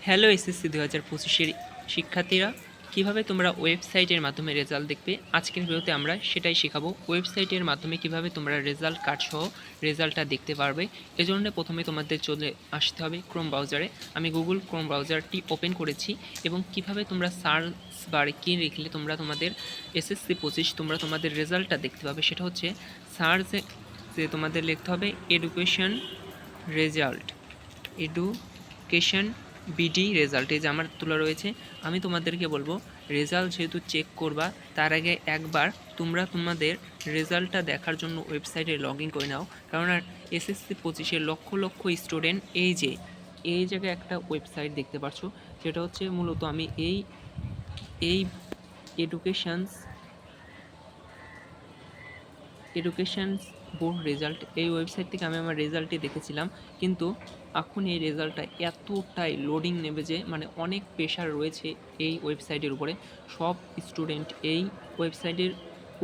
Hello SSC 2025-এর শিক্ষার্থীরা, কিভাবে তোমরা ওয়েবসাইটের মাধ্যমে রেজাল্ট দেখবে আজকের ভিডিওতে আমরা সেটাই শেখাবো। ওয়েবসাইটের মাধ্যমে কিভাবে তোমরা রেজাল্ট কার্ড সহ রেজাল্টটা দেখতে পারবে। এজন্য প্রথমে তোমাদের চলে আসতে হবে ক্রোম ব্রাউজারে। আমি গুগল ক্রোম ব্রাউজারটি ওপেন করেছি এবং কিভাবে তোমরা সার্চ বারে কী লিখলে তোমরা তোমাদের এসএসসি 25 তোমরা তোমাদের রেজাল্টটা দেখতে পাবে, সেটা হচ্ছে সার্চে যে তোমাদের লিখতে হবে education result, education BD result. এই যে আমার তোলা রয়েছে। আমি তোমাদেরকে বলবো রেজাল্ট যেহেতু চেক করবা তার আগে একবার তোমরা তোমাদের রেজাল্টটা দেখার জন্য ওয়েবসাইটে লগ ইন করে নাও, কারণ আর এসএসসি 25-এর লক্ষ লক্ষ স্টুডেন্ট এই জায়গায় একটা ওয়েবসাইট দেখতে পাচ্ছ, যেটা হচ্ছে মূলত আমি এই এডুকেশনস বোর্ড রেজাল্ট এই ওয়েবসাইট থেকে আমি আমার রেজাল্টটি দেখেছিলাম, কিন্তু এখন এই রেজাল্টটা এতটাই লোডিং নেবে যে মানে অনেক প্রেশার রয়েছে এই ওয়েবসাইটের উপরে। সব স্টুডেন্ট এই ওয়েবসাইটের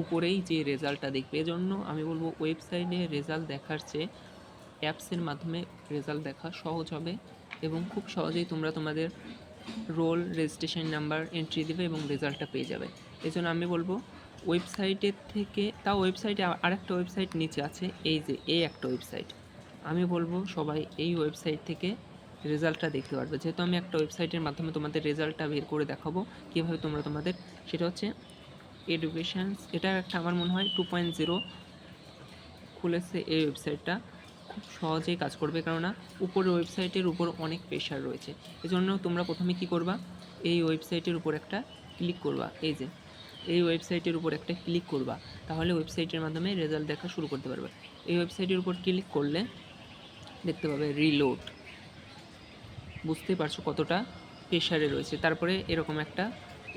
উপরেই যে রেজাল্টটা দেখবে, এজন্য আমি বলবো ওয়েবসাইটে রেজাল্ট দেখার চেয়ে অ্যাপসের মাধ্যমে রেজাল্ট দেখা সহজ হবে এবং খুব সহজেই তোমরা তোমাদের রোল রেজিস্ট্রেশন নাম্বার এন্ট্রি দেবে এবং রেজাল্টটা পেয়ে যাবে। এজন্য আমি বলবো ওয়েবসাইটের থেকে, তাও ওয়েবসাইটে আরেকটা ওয়েবসাইট নিচে আছে, এই একটা ওয়েবসাইট, আমি বলবো সবাই এই ওয়েবসাইট থেকে রেজাল্টটা দেখতে পারবে। যেহেতু আমি একটা ওয়েবসাইটের মাধ্যমে তোমাদের রেজাল্টটা বের করে দেখাবো কীভাবে তোমরা তোমাদের, সেটা হচ্ছে এডুকেশনস। এটা একটা আমার মনে হয় 2.0 খুলেছে এই ওয়েবসাইটটা, খুব সহজেই কাজ করবে, কেননা উপরের ওয়েবসাইটের উপর অনেক প্রেশার রয়েছে। এজন্য তোমরা প্রথমে কি করবা, এই ওয়েবসাইটের উপর একটা ক্লিক করবা, এই ওয়েবসাইটের উপর একটা ক্লিক করবা, তাহলে ওয়েবসাইটের মাধ্যমে রেজাল্ট দেখা শুরু করতে পারবে। এই ওয়েবসাইটের উপর ক্লিক করলে দেখতে পাবে রিলোড, বুঝতে পারছো কতটা প্রেশারে রয়েছে। তারপরে এরকম একটা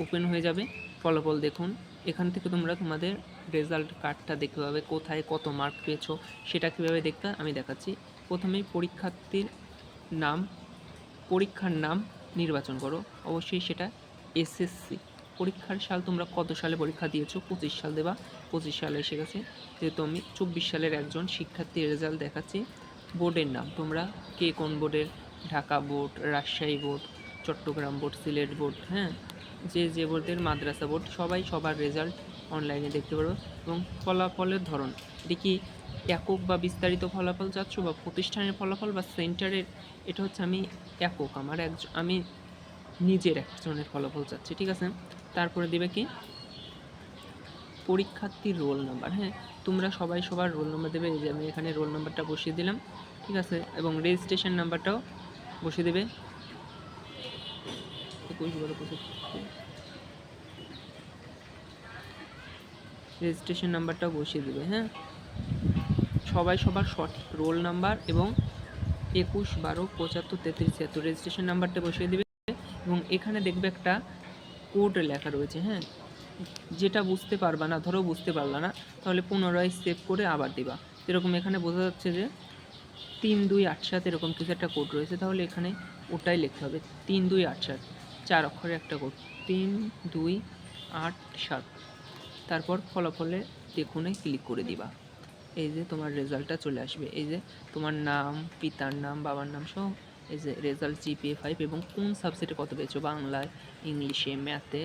ওপেন হয়ে যাবে, ফলাফল দেখুন। এখান থেকে তোমরা তোমাদের রেজাল্ট কার্ডটা দেখতে পাবে, কোথায় কত মার্ক পেয়েছো সেটা কীভাবে দেখতে আমি দেখাচ্ছি। প্রথমেই পরীক্ষার নাম নির্বাচন করো, অবশ্যই সেটা এসএসসি। পরীক্ষার সাল তোমরা কত সালে পরীক্ষা দিয়েছো, 25 সাল দেবা, 25 সালে এসে গেছে। যেহেতু আমি 24 সালের একজন শিক্ষার্থীর রেজাল্ট দেখাচ্ছি। বোর্ডের নাম তোমরা কে কোন বোর্ডের, Dhaka board, Rajshahi board, Chittagong board, Sylhet board, হ্যাঁ, যে বোর্ডের, মাদ্রাসা বোর্ড, সবাই সবার রেজাল্ট অনলাইনে দেখতে পারবে। এবং ফলাফলের ধরন, এটি কি একক বা বিস্তারিত ফলাফল চাচ্ছ, বা প্রতিষ্ঠানের ফলাফল, বা সেন্টারের, এটা হচ্ছে আমি একক, আমি নিজের একজনের ফলাফল চাচ্ছি, ঠিক আছে। তারপরে দিবে কি পরীক্ষার্থীর রোল নাম্বার, হ্যাঁ, তোমরা সবাই সবার রোল নাম্বার দেবে। এই যে আমি এখানে রোল নাম্বারটা বসিয়ে দিলাম, ঠিক আছে, এবং রেজিস্ট্রেশন নাম্বারটাও বসিয়ে দেবে, 21-12-25 রেজিস্ট্রেশন নাম্বারটাও বসিয়ে দেবে, হ্যাঁ, সবাই সবার সঠিক রোল নাম্বার এবং 21-12-75-33-76 রেজিস্ট্রেশন নাম্বারটা বসিয়ে দেবে। এবং এখানে দেখবে একটা কোড লেখা রয়েছে, হ্যাঁ, যেটা বুঝতে পারবা না, ধরো বুঝতে পারলা না, তাহলে পুনরায় সেভ করে আবার দিবা। এরকম এখানে বোঝা যাচ্ছে যে 3287 এরকম কিছু একটা কোড রয়েছে, তাহলে এখানে ওটাই লিখতে হবে, 3287, 4 অক্ষরের একটা কোড, 3287। তারপর ফলাফলে দেখুনে ক্লিক করে দিবা, এই যে তোমার রেজাল্টটা চলে আসবে। এই যে তোমার নাম, পিতার নাম, বাবার নাম সহ, এই যে রেজাল্ট, GPA 5 এবং কোন সাবজেক্টে কত পেয়েছো, বাংলায়, ইংলিশে, ম্যাথে,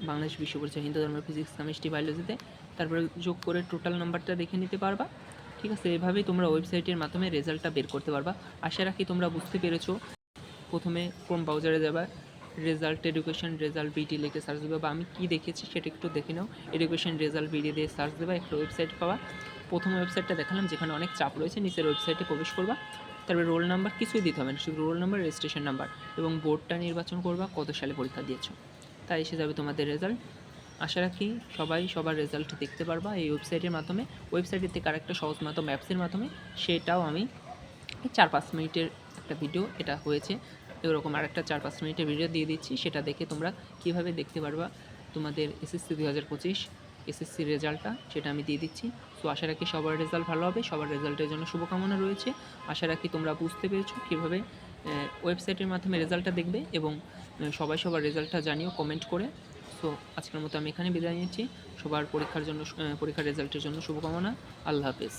বাংলাদেশ বিশ্ব পরিচয়, হিন্দু ধর্ম, ফিজিক্স, কেমিস্ট্রি, বায়োলজিতে, তারপরে যোগ করে টোটাল নাম্বারটা দেখে নিতে পারবা, ঠিক আছে। এভাবেই তোমরা ওয়েবসাইটের মাধ্যমে রেজাল্টটা বের করতে পারবা। আশা রাখি তোমরা বুঝতে পেরেছো। প্রথমে ক্রোম ব্রাউজারে যাবা, রেজাল্ট এডুকেশন রেজাল্ট বিডি লিখে সার্চ দেবে, বা আমি কী দেখেছি সেটা একটু দেখে নাও, এডুকেশন রেজাল্ট বিডি দিয়ে সার্চ দেবা, একটা ওয়েবসাইট পাবা। প্রথম ওয়েবসাইটটা দেখালাম যেখানে অনেক চাপ রয়েছে, নিচের ওয়েবসাইটে প্রবেশ করবা, তারপরে রোল নাম্বার কিছুই দিতে হবে না, শুধু রোল নাম্বার, রেজিস্ট্রেশন নাম্বার এবং বোর্ডটা নির্বাচন করবা, কত সালে পরীক্ষা দিয়েছো, তাই এসে যাবে তোমাদের রেজাল্ট। আশা রাখি সবাই সবার রেজাল্ট দেখতে পারবা এই ওয়েবসাইটের মাধ্যমে। ওয়েবসাইটের থেকে আরেকটা সহজ মাধ্যম অ্যাপসের মাধ্যমে, সেটাও আমি 4-5 মিনিটের একটা ভিডিও এটা হয়েছে, এরকম আরেকটা 4-5 মিনিটের ভিডিও দিয়ে দিচ্ছি, সেটা দেখে তোমরা কীভাবে দেখতে পারবা তোমাদের এসএসসি 2025 এসএসসি রেজাল্টটা, সেটা আমি দিয়ে দিচ্ছি। সো আশা রাখি সবার রেজাল্ট ভালো হবে, সবার রেজাল্টের জন্য শুভকামনা রয়েছে। আশা রাখি তোমরা বুঝতে পেরেছো কীভাবে ওয়েবসাইটের মাধ্যমে রেজাল্টটা দেখবে, এবং সবাই সবার রেজাল্টটা জানিও কমেন্ট করে। সো আজকের মতো আমি এখানে বিদায় নিচ্ছি। সবার পরীক্ষার রেজাল্টের জন্য শুভকামনা। আল্লাহ হাফেজ।